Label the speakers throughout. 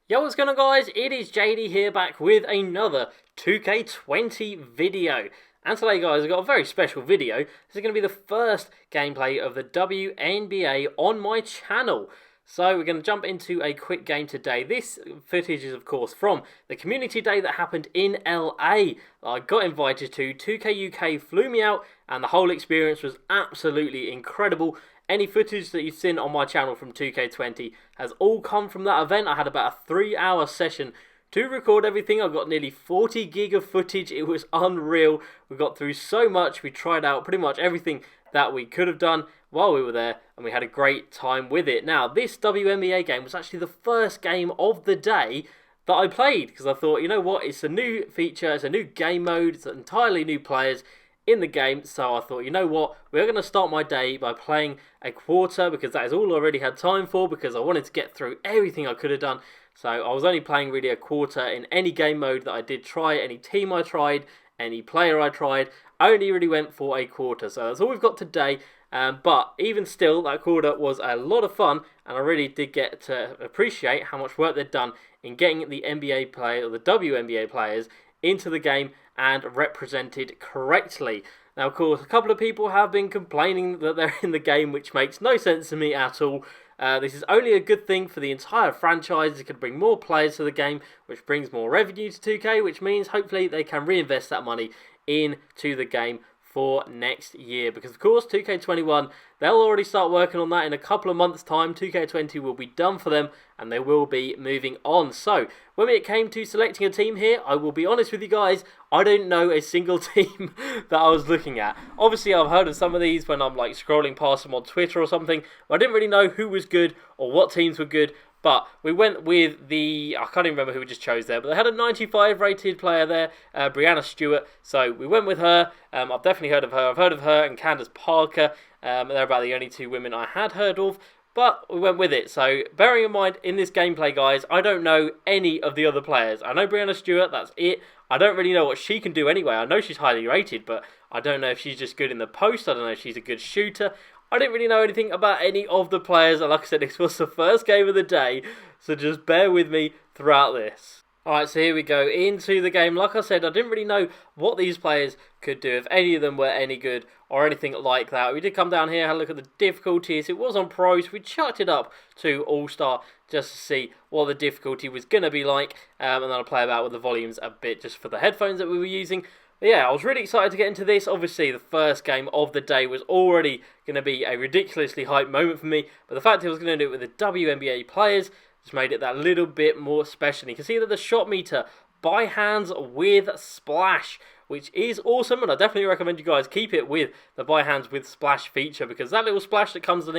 Speaker 1: Yo, what's going on guys? It is JD here back with another 2K20 video. And today guys, I've got a very special video. This is going to be the first gameplay of the Wnba on my channel. So we're going to jump into a quick game today. This footage is of course from the community day that happened in LA. I got invited to. 2K UK flew me out and the whole experience was absolutely incredible. Any footage that you've seen on my channel from 2K20 has all come from that event. I had about a 3-hour session to record everything. I got nearly 40 gig of footage. It was unreal. We got through so much. We tried out pretty much everything that we could have done while we were there, and we had a great time with it. Now, this WNBA game was actually the first game of the day that I played, because I thought, you know what, it's a new feature, it's a new game mode, it's entirely new players in the game, so I thought, you know what, we're going to start my day by playing a quarter, because that is all I already had time for, because I wanted to get through everything I could have done. So I was only playing really a quarter in any game mode that I did try, any team I tried, any player I tried, I only really went for a quarter. So that's all we've got today. But even still, that quarter was a lot of fun, and I really did get to appreciate how much work they'd done in getting the NBA player, or the WNBA players, into the game and represented correctly. Now, of course, a couple of people have been complaining that they're in the game, which makes no sense to me at all. This is only a good thing for the entire franchise. It could bring more players to the game, which brings more revenue to 2K, which means hopefully they can reinvest that money into the game for next year, because of course 2K21, they'll already start working on that in a couple of months time. 2K20 will be done for them and they will be moving on. So when it came to selecting a team here, I will be honest with you guys, I don't know a single team that I was looking at. Obviously I've heard of some of these when I'm like scrolling past them on Twitter or something, but I didn't really know who was good or what teams were good. But we went with the, I can't even remember who we just chose there, but they had a 95 rated player there, Breanna Stewart, so we went with her. I've definitely heard of her. I've heard of her and Candace Parker. They're about the only two women I had heard of, but we went with it. So bearing in mind, in this gameplay, guys, I don't know any of the other players. I know Breanna Stewart, that's it. I don't really know what she can do anyway. I know she's highly rated, but I don't know if she's just good in the post. I don't know if she's a good shooter. I didn't really know anything about any of the players, and like I said, this was the first game of the day, so just bear with me throughout this. Alright, so here we go into the game. Like I said, I didn't really know what these players could do, if any of them were any good or anything like that. We did come down here, had a look at the difficulties. It was on Pro, so we chucked it up to All-Star just to see what the difficulty was going to be like, and then I'll play about with the volumes a bit just for the headphones that we were using. Yeah, I was really excited to get into this. Obviously, the first game of the day was already going to be a ridiculously hype moment for me, but the fact I was going to do it with the WNBA players just made it that little bit more special. You can see that the shot meter by hands with splash, which is awesome, and I definitely recommend you guys keep it with the by hands with splash feature, because that little splash that comes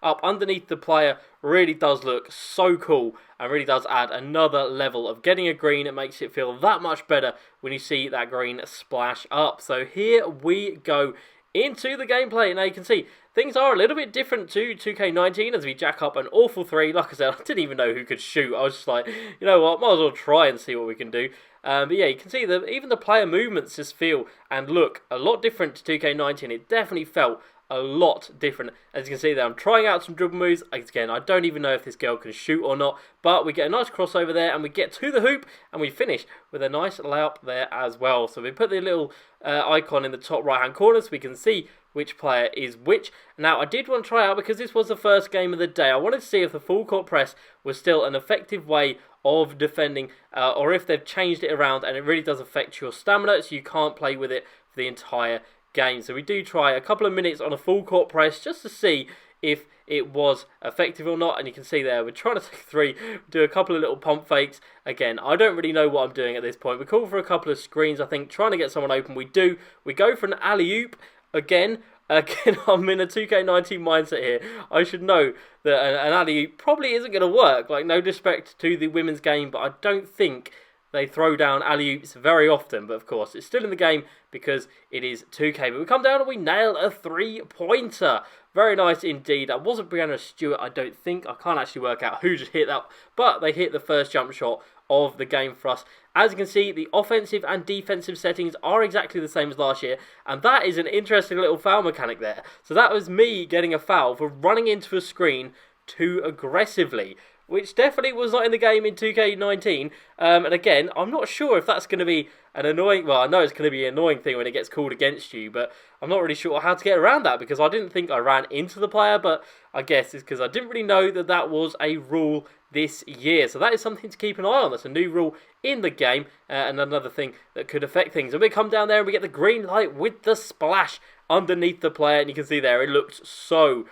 Speaker 1: up underneath the player really does look so cool and really does add another level of getting a green. It makes it feel that much better when you see that green splash up. So here we go into the gameplay. Now you can see things are a little bit different to 2K19 as we jack up an awful three. Like I said, I didn't even know who could shoot. I was just like, you know what, might as well try and see what we can do. But yeah, you can see that even the player movements just feel and look a lot different to 2K19. It definitely felt a lot different. As you can see there, I'm trying out some dribble moves. Again, I don't even know if this girl can shoot or not, but we get a nice crossover there and we get to the hoop and we finish with a nice layup there as well. So we put the little icon in the top right hand corner so we can see which player is which. Now, I did want to try out, because this was the first game of the day, I wanted to see if the full court press was still an effective way of defending, or if they've changed it around and it really does affect your stamina, so you can't play with it for the entire game. So we do try a couple of minutes on a full court press just to see if it was effective or not, and you can see there we're trying to take three, do a couple of little pump fakes. Again, I don't really know what I'm doing at this point. We call for a couple of screens, I think, trying to get someone open. We go for an alley-oop. Again, I'm in a 2K19 mindset here. I should know that an alley-oop probably isn't going to work. Like, no disrespect to the women's game, but I don't think they throw down alley-oops very often. But of course, it's still in the game because it is 2K. But we come down and we nail a three-pointer. Very nice indeed. That wasn't Breanna Stewart, I don't think. I can't actually work out who just hit that, but they hit the first jump shot of the game for us. As you can see, the offensive and defensive settings are exactly the same as last year, and that is an interesting little foul mechanic there. So that was me getting a foul for running into a screen too aggressively. which definitely was not in the game in 2K19. And again, I'm not sure if that's going to be an annoying... Well, I know it's going to be an annoying thing when it gets called against you, but I'm not really sure how to get around that because I didn't think I ran into the player, but I guess it's because I didn't really know that that was a rule this year. So that is something to keep an eye on. That's a new rule in the game and another thing that could affect things. And we come down there and we get the green light with the splash underneath the player, and you can see there it looks so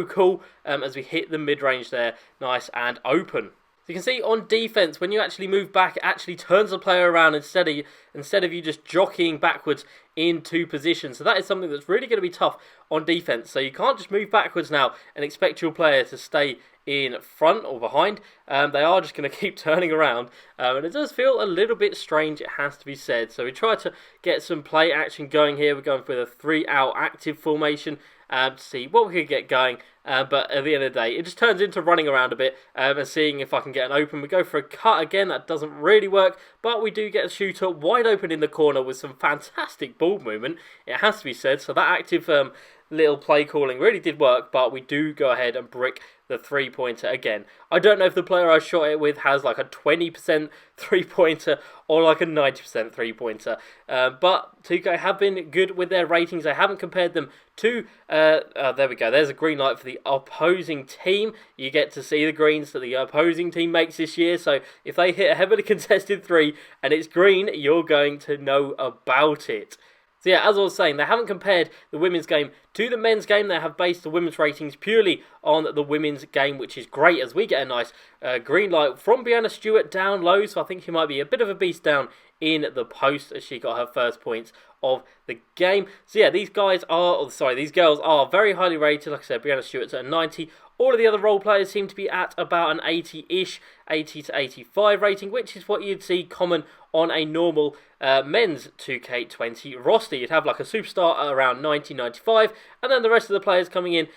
Speaker 1: cool as we hit the mid-range there, nice and open. So you can see on defense, when you actually move back, it actually turns the player around instead of you just jockeying backwards into position. So that is something that's really going to be tough on defense. So you can't just move backwards now and expect your player to stay in front or behind. They are just going to keep turning around, and it does feel a little bit strange, it has to be said. So we try to get some play action going here. We're going for a 3-out active formation to see what we could get going, but at the end of the day it just turns into running around a bit and seeing if I can get an open. We go for a cut again, that doesn't really work, but we do get a shooter wide open in the corner with some fantastic ball movement, it has to be said. So that active little play calling really did work, but we do go ahead and brick the 3-pointer again. I don't know if the player I shot it with has like a 20% 3-pointer or like a 90% 3-pointer, but 2K have been good with their ratings. I haven't compared them to, there we go, there's a green light for the opposing team. You get to see the greens that the opposing team makes this year, so if they hit a heavily contested 3 and it's green, you're going to know about it. So yeah, as I was saying, they haven't compared the women's game to the men's game. They have based the women's ratings purely on the women's game, which is great, as we get a nice green light from Breanna Stewart down low. So I think she might be a bit of a beast down in the post as she got her first points of the game. So yeah, these girls are very highly rated. Like I said, Breanna Stewart's at a 90. All of the other role players seem to be at about an 80-ish, 80 to 85 rating, which is what you'd see common on a normal men's 2K20 roster. You'd have like a superstar at around 90, 95, and then the rest of the players coming in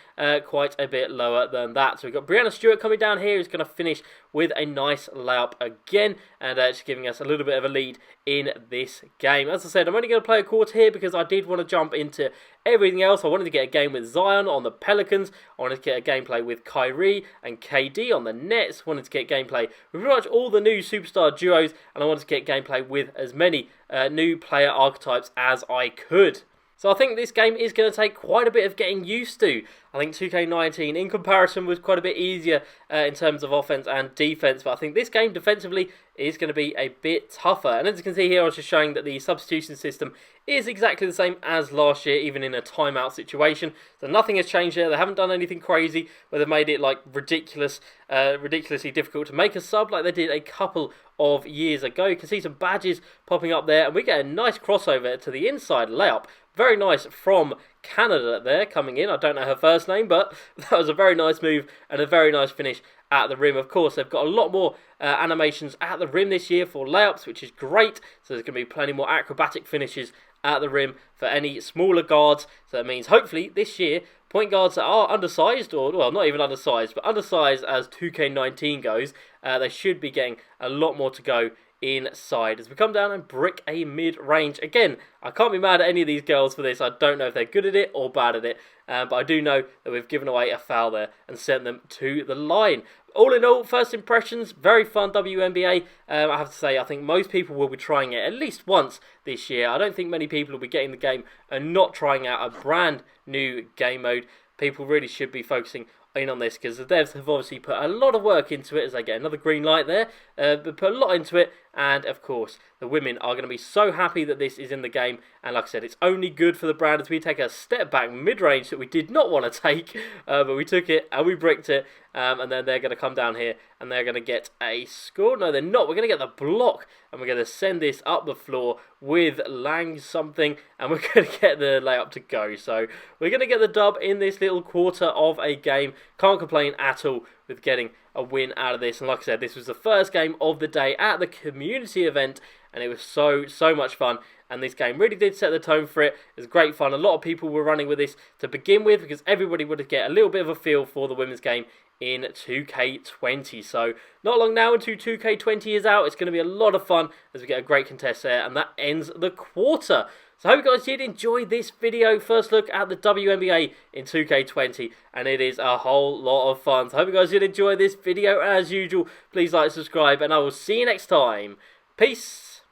Speaker 1: quite a bit lower than that. So we've got Breanna Stewart coming down here, who's going to finish with a nice layup again, and just giving us a little bit of a lead in this game. As I said, I'm only going to play a quarter here because I did want to jump into everything else. I wanted to get a game with Zion on the Pelicans. I wanted to get a gameplay with Kyrie and KD on the Nets. I wanted to get gameplay with pretty much all the new superstar duos, and I wanted to get gameplay with as many new player archetypes as I could. So I think this game is going to take quite a bit of getting used to. I think 2K19 in comparison was quite a bit easier in terms of offense and defense, but I think this game defensively is going to be a bit tougher. And as you can see here, I was just showing that the substitution system is exactly the same as last year, even in a timeout situation. So nothing has changed there. They haven't done anything crazy where they've made it like ridiculously difficult to make a sub like they did a couple of years ago. You can see some badges popping up there, and we get a nice crossover to the inside layup. Very nice from Canada there coming in. I don't know her first name, but that was a very nice move and a very nice finish at the rim. Of course, they've got a lot more animations at the rim this year for layups, which is great. So there's going to be plenty more acrobatic finishes at the rim for any smaller guards. So that means hopefully this year, point guards that are undersized, or well, not even undersized, but undersized as 2K19 goes, they should be getting a lot more to go inside as we come down and brick a mid-range. Again, I can't be mad at any of these girls for this. I don't know if they're good at it or bad at it, but I do know that we've given away a foul there and sent them to the line. All in all, first impressions, very fun WNBA. I have to say, I think most people will be trying it at least once this year. I don't think many people will be getting the game and not trying out a brand new game mode. People really should be focusing in on this because the devs have obviously put a lot of work into it as they get another green light there. They put a lot into it, and of course the women are going to be so happy that this is in the game. And like I said, it's only good for the brand as we take a step back mid-range that we did not want to take, but we took it and we bricked it, and then they're going to come down here and they're going to get a score. No, they're not. We're going to get the block and we're going to send this up the floor with Lang something, and we're going to get the layup to go. So we're going to get the dub in this little quarter of a game. Can't complain at all with getting a win out of this. And like I said, this was the first game of the day at the community event, and it was so much fun. And this game really did set the tone for it. It was great fun. A lot of people were running with this to begin with because everybody would get a little bit of a feel for the women's game in 2K20. So not long now until 2K20 is out. It's going to be a lot of fun as we get a great contest there, and that ends the quarter. So I hope you guys did enjoy this video. First look at the WNBA in 2K20, and it is a whole lot of fun. So I hope you guys did enjoy this video as usual. Please like, subscribe, and I will see you next time. Peace.